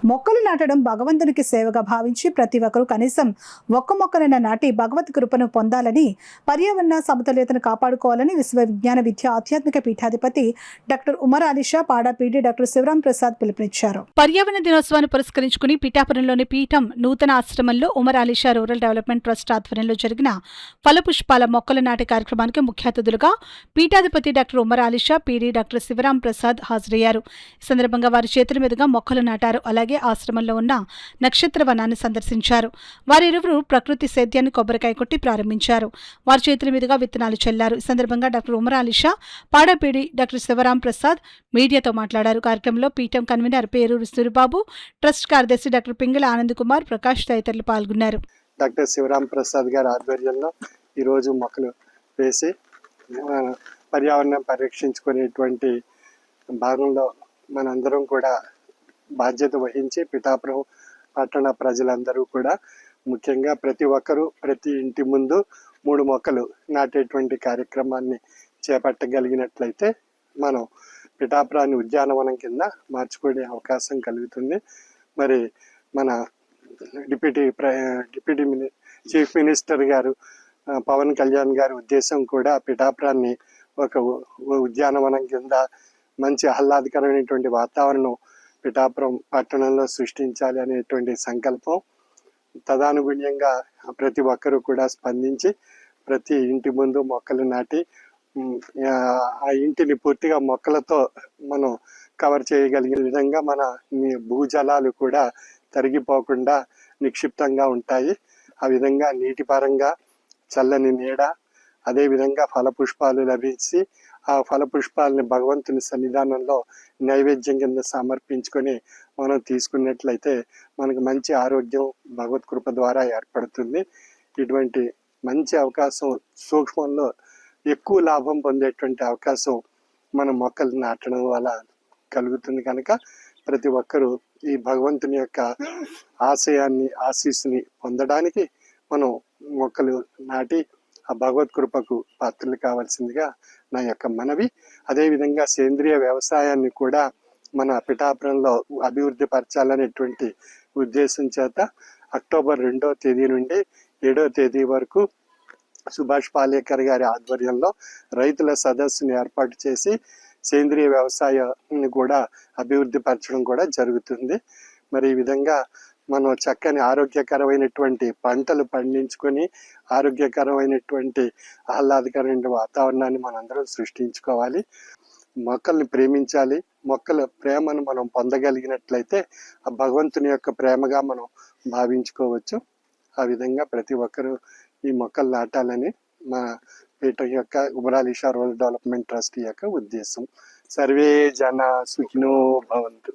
మొక్కలు నాటడం భగవంతునికి సేవగా భావించి ప్రతి ఒక్కరూ కనీసం ఒక్క మొక్కనైనా నాటి భగవత్ కృపను పొందాలని, పర్యావరణ సమతుల్యతను కాపాడుకోవాలని విశ్వ విజ్ఞాన విద్య ఆధ్యాత్మిక పీఠాధిపతి డాక్టర్ ఉమర్ అలీషా పాడా పీడి డాక్టర్ శివరాం ప్రసాద్ పిలుపునిచ్చారు. పర్యావరణ దినోత్సవాన్ని పురస్కరించుకుని పిఠాపురంలోని పీఠం నూతన ఆశ్రమంలో Umar Alisha rural development trust ఆధ్వర్యంలో జరిగిన ఫలపుష్పాల మొక్కల నాటి కార్యక్రమానికి ముఖ్య అతిథులుగా పీఠాధిపతి doctor Umar Alisha PD doctor Sivaram Prasad హాజరయ్యారు. ఈ సందర్భంగా వారి చేతుల మీదుగా మొక్కలు నాటారు. అలాగే ఆశ్రమంలో ఉన్న నక్షత్ర వనాన్ని సందర్శించారు. వారిరువురు ప్రకృతి సేద్యాన్ని కొబ్బరికాయ కొట్టి ప్రారంభించారు. వారి చేతుల మీదుగా విత్తనాలు చల్లారు. ఈ సందర్భంగా డాక్టర్ ఉమర్ అలీషా పాడపీడి డాక్టర్ శివరాం ప్రసాద్ మీడియాతో మాట్లాడారు. కార్యక్రమంలో పీఠం కన్వీనర్ పేరూరు సూరిబాబు, ట్రస్ట్ కార్యదర్శి డాక్టర్ పింగళ ఆనంద్ కుమార్, ప్రకాష్ తదితరులు పాల్గొన్నారు. డాక్టర్ శివరాం ప్రసాద్ గారి ఆధ్వర్యంలో ఈరోజు మొక్కలు వేసి పర్యావరణం పరిరక్షించుకునేటువంటి భాగంలో మనందరం కూడా బాధ్యత వహించి పిఠాపురం పట్టణ ప్రజలందరూ కూడా ముఖ్యంగా ప్రతి ఒక్కరూ ప్రతి ఇంటి ముందు 3 మొక్కలు నాటేటువంటి కార్యక్రమాన్ని చేపట్టగలిగినట్లయితే మనం పిఠాపురాన్ని ఉద్యానవనం కింద మార్చుకునే అవకాశం కలుగుతుంది. మరి మన డిప్యూటీ చీఫ్ మినిస్టర్ గారు పవన్ కళ్యాణ్ గారి ఉద్దేశం కూడా పిఠాపురాన్ని ఒక ఉద్యానవనం కింద మంచి ఆహ్లాదకరమైనటువంటి వాతావరణం పిఠాపురం పట్టణంలో సృష్టించాలి అనేటువంటి సంకల్పం. తదనుగుణ్యంగా ప్రతి ఒక్కరూ కూడా స్పందించి ప్రతి ఇంటి ముందు మొక్కలు నాటి ఆ ఇంటిని పూర్తిగా మొక్కలతో మనం కవర్ చేయగలిగే విధంగా మన భూజలాలు కూడా తరిగిపోకుండా నిక్షిప్తంగా ఉంటాయి. ఆ విధంగా నీటి పరంగా చల్లని నీడ, అదేవిధంగా ఫలపుష్పాలు లభించి ఆ ఫలపుష్పాలని భగవంతుని సన్నిధానంలో నైవేద్యం కింద సమర్పించుకొని మనం తీసుకున్నట్లయితే మనకు మంచి ఆరోగ్యం భగవత్ కృప ద్వారా ఏర్పడుతుంది. ఇటువంటి మంచి అవకాశం సూక్ష్మంలో ఎక్కువ లాభం పొందేటువంటి అవకాశం మన మొక్కలు నాటడం వల్ల కలుగుతుంది. కనుక ప్రతి ఒక్కరూ ఈ భగవంతుని యొక్క ఆశయాన్ని ఆశీస్సుని పొందడానికి మనం మొక్కలు నాటి ఆ భగవత్ కృపకు పాత్రలు కావాల్సిందిగా నా యొక్క మనవి. అదేవిధంగా సేంద్రియ వ్యవసాయాన్ని కూడా మన పిఠాపురంలో అభివృద్ధి పరచాలనేటువంటి ఉద్దేశం చేత అక్టోబర్ 2వ తేదీ నుండి 7వ తేదీ వరకు సుభాష్ పాలేకర్ గారి ఆధ్వర్యంలో రైతుల సదస్సుని ఏర్పాటు చేసి సేంద్రియ వ్యవసాయాన్ని కూడా అభివృద్ధి పరచడం కూడా జరుగుతుంది. మరి ఈ విధంగా మనం చక్కని ఆరోగ్యకరమైనటువంటి పంటలు పండించుకొని ఆరోగ్యకరమైనటువంటి ఆహ్లాదకరమైన వాతావరణాన్ని మనందరం సృష్టించుకోవాలి. మొక్కల్ని ప్రేమించాలి. మొక్కల ప్రేమను మనం పొందగలిగినట్లయితే ఆ భగవంతుని యొక్క ప్రేమగా మనం భావించుకోవచ్చు. ఆ విధంగా ప్రతి ఒక్కరూ ఈ మొక్కలు నాటాలని మా పీఠం యొక్క Umar Alisha rural development trust యొక్క ఉద్దేశం. సర్వే జన సుఖినో భవంతు.